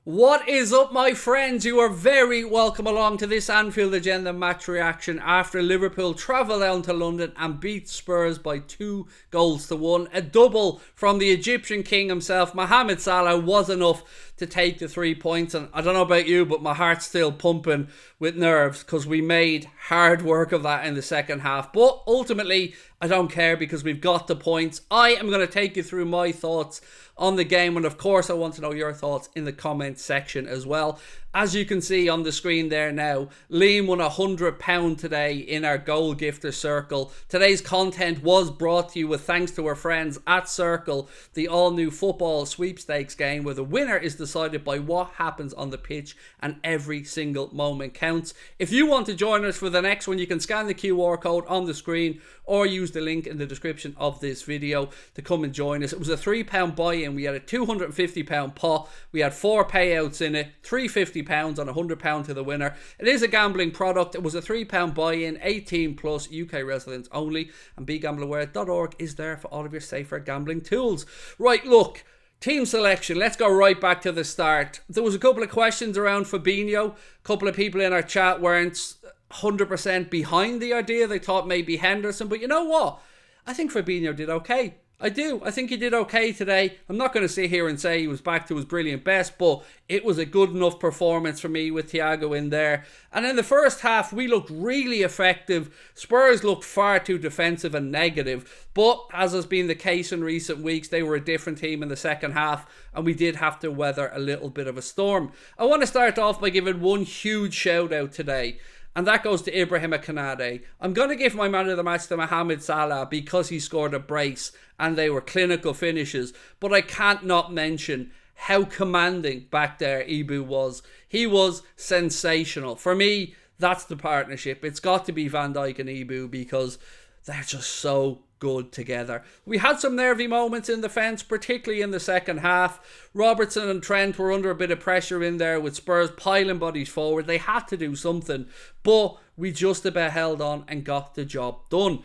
What is up, my friends? You are very welcome along to this Anfield agenda match reaction after Liverpool travel down to London and beat Spurs by 2-1. A double from the Egyptian king himself, Mohamed Salah, was enough to take the 3 points. And I don't know about you, but my heart's still pumping with nerves because we made hard work of that in the second half. But ultimately, I don't care because we've got the points. I am going to take you through my thoughts on the game, and of course I want to know your thoughts in the comment section as well. As you can see on the screen there now, Liam won £100 today in our goal gifter Circl. Today's content was brought to you with thanks to our friends at Circl, the all-new football sweepstakes game where the winner is decided by what happens on the pitch and every single moment counts. If you want to join us for the next one, you can scan the QR code on the screen or use the link in the description of this video to come and join us. It was a £3 buy-in. We had a £250 pot. We had 4 payouts in it, £350 on £100 to the winner. It is a gambling product. It was a £3 buy-in, 18 plus, UK residents only, and begambleaware.org is there for all of your safer gambling tools. Right, look, team selection, let's go right back to the start. There was a couple of questions around Fabinho. A couple of people in our chat weren't 100% behind the idea. They thought maybe Henderson, but you know what? I think Fabinho did okay. I do. I think he did okay today. I'm not going to sit here and say he was back to his brilliant best, but it was a good enough performance for me with Thiago in there. And in the first half, we looked really effective. Spurs looked far too defensive and negative. But as has been the case in recent weeks, they were a different team in the second half, and we did have to weather a little bit of a storm. I want to start off by giving one huge shout out today, and that goes to Ibrahim Konate. I'm going to give my man of the match to Mohamed Salah because he scored a brace and they were clinical finishes. But I can't not mention how commanding back there Ibu was. He was sensational. For me, that's the partnership. It's got to be Van Dijk and Ibu because they're just so good together. We had some nervy moments in defence, particularly in the second half. Robertson and Trent were under a bit of pressure in there with Spurs piling bodies forward. They had to do something, but we just about held on and got the job done.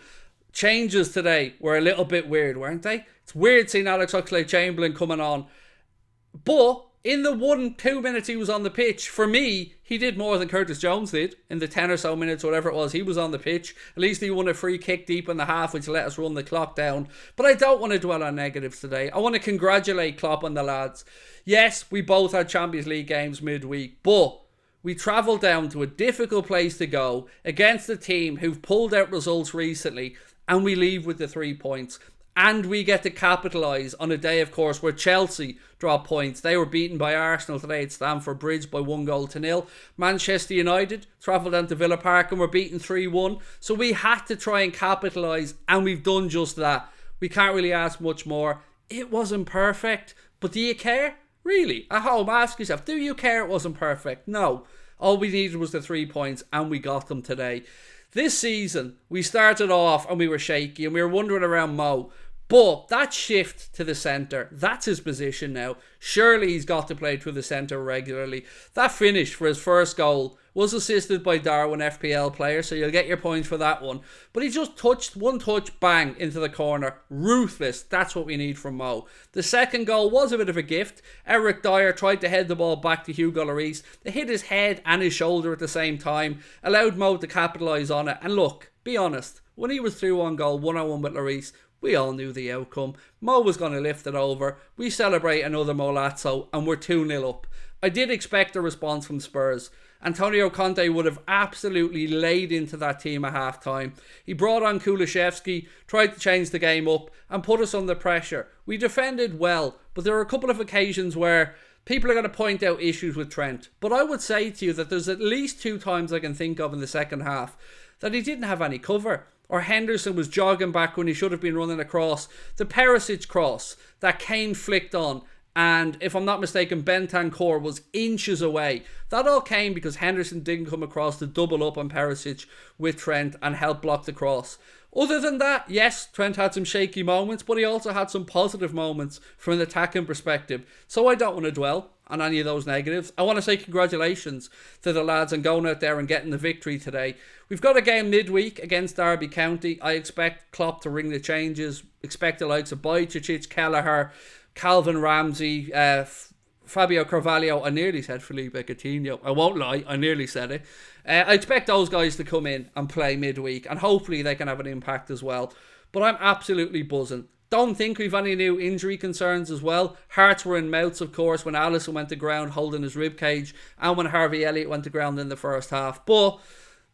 Changes today were a little bit weird, weren't they? It's weird seeing Alex Oxlade-Chamberlain coming on, but in the 1-2 minutes he was on the pitch, for me, he did more than Curtis Jones did in the 10 or so minutes, whatever it was, he was on the pitch. At least he won a free kick deep in the half, which let us run the clock down. But I don't want to dwell on negatives today. I want to congratulate Klopp and the lads. Yes, we both had Champions League games midweek, but we travelled down to a difficult place to go against a team who've pulled out results recently, and we leave with the 3 points. And we get to capitalise on a day, of course, where Chelsea dropped points. They were beaten by Arsenal today at Stamford Bridge by 1-0. Manchester United travelled down to Villa Park and were beaten 3-1. So we had to try and capitalise, and we've done just that. We can't really ask much more. It wasn't perfect, but do you care? Really? At home, ask yourself, do you care it wasn't perfect? No. All we needed was the 3 points, and we got them today. This season, we started off and we were shaky, and we were wondering around Mo. But that shift to the centre, that's his position now. Surely he's got to play through the centre regularly. That finish for his first goal was assisted by Darwin, FPL player, so you'll get your points for that one. But he just touched, one touch, bang, into the corner. Ruthless. That's what we need from Mo. The second goal was a bit of a gift. Eric Dyer tried to head the ball back to Hugo Lloris. They hit his head and his shoulder at the same time, allowed Mo to capitalise on it. And look, be honest, when he was through on goal, 1-1 with Lloris, we all knew the outcome. Mo was going to lift it over. We celebrate another Molazzo and we're 2-0 up. I did expect a response from Spurs. Antonio Conte would have absolutely laid into that team at half time. He brought on Kulusevski, tried to change the game up and put us under pressure. We defended well, but there were a couple of occasions where people are going to point out issues with Trent. But I would say to you that there's at least 2 times I can think of in the second half that he didn't have any cover. Or Henderson was jogging back when he should have been running across. The Perisic cross that Kane flicked on, and if I'm not mistaken, Bentancur was inches away. That all came because Henderson didn't come across to double up on Perisic with Trent and help block the cross. Other than that, yes, Trent had some shaky moments, but he also had some positive moments from an attacking perspective. So I don't want to dwell on any of those negatives. I want to say congratulations to the lads on going out there and getting the victory today. We've got a game midweek against Derby County. I expect Klopp to ring the changes. Expect the likes of Bajcetic, Kelleher, Calvin Ramsey, Fabio Carvalho. I nearly said Felipe Coutinho. I won't lie, I nearly said it. I expect those guys to come in and play midweek, and hopefully they can have an impact as well. But I'm absolutely buzzing. Don't think we've any new injury concerns as well. Hearts were in mouths, of course, when Alisson went to ground holding his ribcage, and when Harvey Elliott went to ground in the first half. But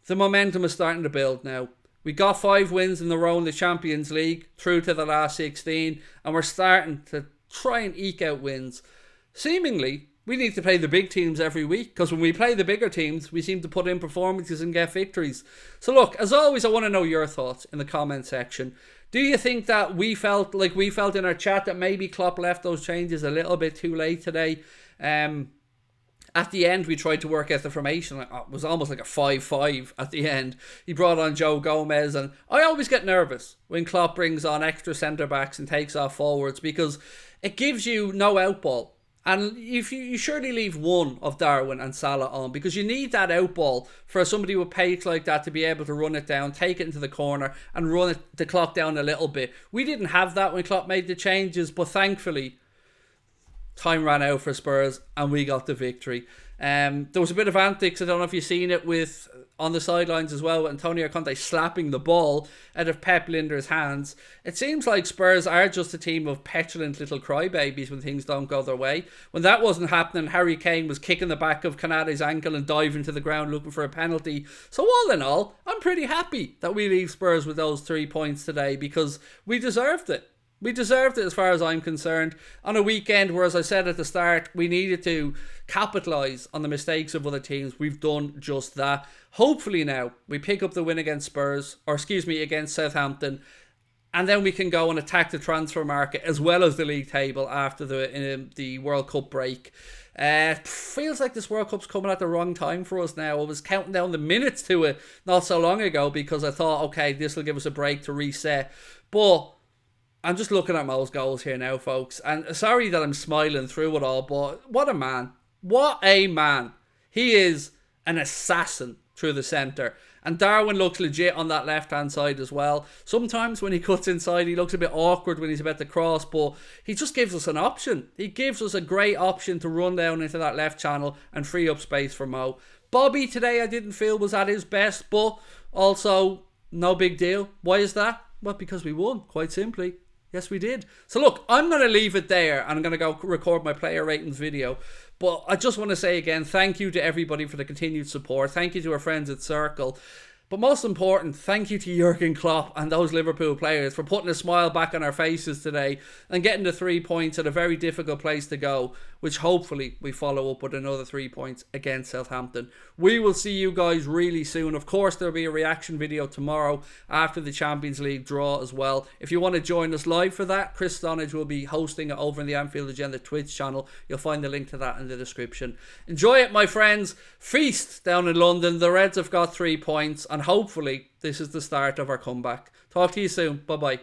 the momentum is starting to build now. We got 5 wins in a row in the Champions League, through to the last 16, and we're starting to try and eke out wins. Seemingly, we need to play the big teams every week, because when we play the bigger teams, we seem to put in performances and get victories. So look, as always, I want to know your thoughts in the comment section. Do you think that we felt like we felt in our chat that maybe Klopp left those changes a little bit too late today? At the end, we tried to work out the formation. It was almost like a 5-5 at the end. He brought on Joe Gomez, and I always get nervous when Klopp brings on extra centre-backs and takes off forwards, because it gives you no outball. And if you surely leave one of Darwin and Salah on, because you need that outball for somebody with pace like that to be able to run it down, take it into the corner and run the clock down a little bit. We didn't have that when Klopp made the changes, but thankfully time ran out for Spurs and we got the victory. There was a bit of antics, I don't know if you've seen it, with on the sidelines as well, with Antonio Conte slapping the ball out of Pep Linder's hands. It seems like Spurs are just a team of petulant little crybabies when things don't go their way. When that wasn't happening, Harry Kane was kicking the back of Canate's ankle and diving to the ground looking for a penalty. So all in all, I'm pretty happy that we leave Spurs with those 3 points today, because we deserved it. We deserved it as far as I'm concerned. On a weekend where, as I said at the start, we needed to capitalise on the mistakes of other teams. We've done just that. Hopefully now we pick up the win against against Southampton, and then we can go and attack the transfer market as well as the league table after the World Cup break. Feels like this World Cup's coming at the wrong time for us now. I was counting down the minutes to it not so long ago, because I thought, okay, this will give us a break to reset. But I'm just looking at Mo's goals here now, folks. And sorry that I'm smiling through it all, but what a man. What a man. He is an assassin through the centre. And Darwin looks legit on that left-hand side as well. Sometimes when he cuts inside, he looks a bit awkward when he's about to cross, but he just gives us an option. He gives us a great option to run down into that left channel and free up space for Mo. Bobby today I didn't feel was at his best, but also no big deal. Why is that? Well, because we won, quite simply. Yes, we did. So look, I'm going to leave it there, and I'm going to go record my player ratings video. But I just want to say again, thank you to everybody for the continued support. Thank you to our friends at Circl. But most important, thank you to Jurgen Klopp and those Liverpool players for putting a smile back on our faces today and getting the 3 points at a very difficult place to go, which hopefully we follow up with another 3 points against Southampton. We will see you guys really soon. Of course, there'll be a reaction video tomorrow after the Champions League draw as well. If you want to join us live for that, Chris Stonage will be hosting it over in the Anfield Agenda Twitch channel. You'll find the link to that in the description. Enjoy it, my friends. Feast down in London. The Reds have got 3 points, and hopefully this is the start of our comeback. Talk to you soon. Bye bye.